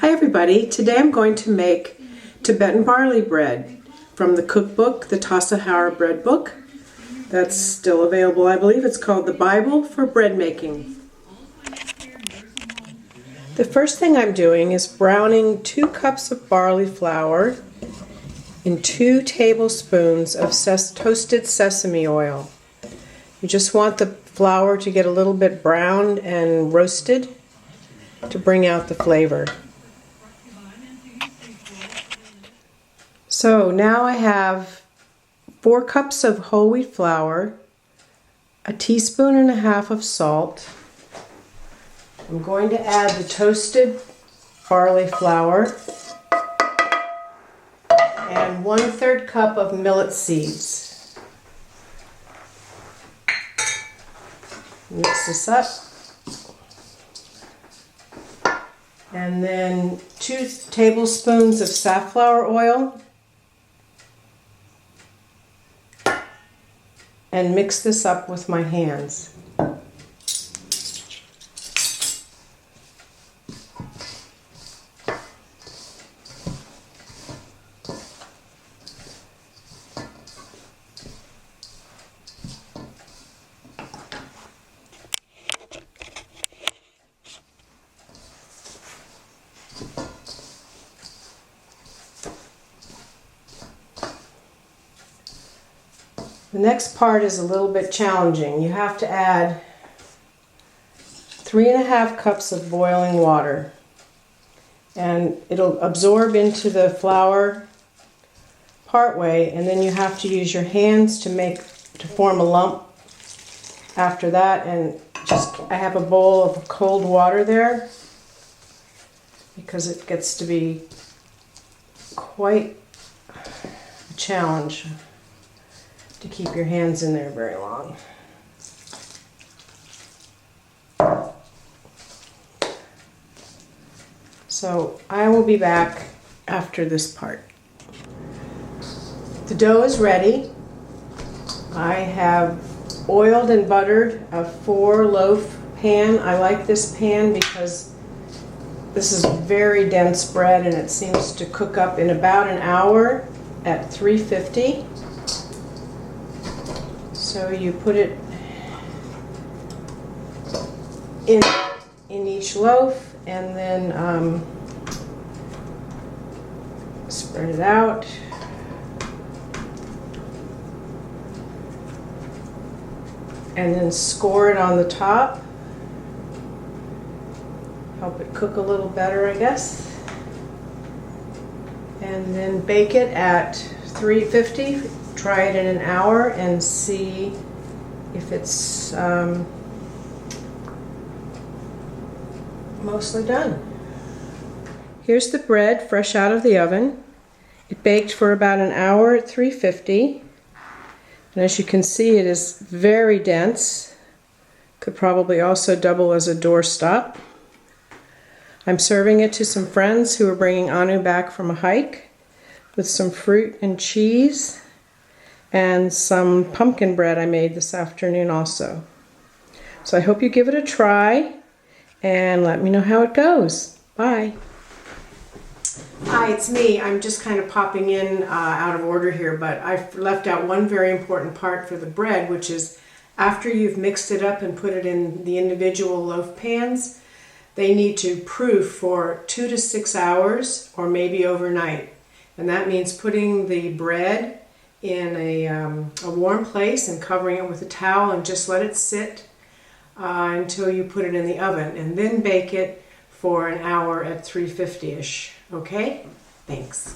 Hi everybody, today I'm going to make Tibetan barley bread from the cookbook, the Tassajara bread book. That's still available, I believe. It's called the Bible for Bread Making. The first thing I'm doing is browning 2 cups of barley flour in 2 tablespoons of toasted sesame oil. You just want the flour to get a little bit browned and roasted to bring out the flavor. So now I have 4 cups of whole wheat flour, a teaspoon and a half of salt. I'm going to add the toasted barley flour and 1/3 cup of millet seeds. Mix this up. And then 2 tablespoons of safflower oil. And mix this up with my hands. The next part is a little bit challenging. You have to add 3½ cups of boiling water, and it'll absorb into the flour partway, and then you have to use your hands to form a lump after that. And I have a bowl of cold water there because it gets to be quite a challenge to keep your hands in there very long. So I will be back after this part. The dough is ready. I have oiled and buttered a 4-loaf pan. I like this pan because this is very dense bread and it seems to cook up in about an hour at 350. So you put it in each loaf and then spread it out. And then score it on the top. Help it cook a little better, I guess. And then bake it at 350. Try it in an hour and see if it's mostly done. Here's the bread fresh out of the oven. It baked for about an hour at 350. And as you can see, it is very dense. Could probably also double as a doorstop. I'm serving it to some friends who are bringing Anu back from a hike with some fruit and cheese and some pumpkin bread I made this afternoon also. So I hope you give it a try and let me know how it goes. Bye. Hi, it's me. I'm just kind of popping in out of order here, but I've left out one very important part for the bread, which is after you've mixed it up and put it in the individual loaf pans, they need to proof for 2 to 6 hours or maybe overnight. And that means putting the bread in a warm place and covering it with a towel and just let it sit until you put it in the oven, and then bake it for an hour at 350-ish. Okay? Thanks.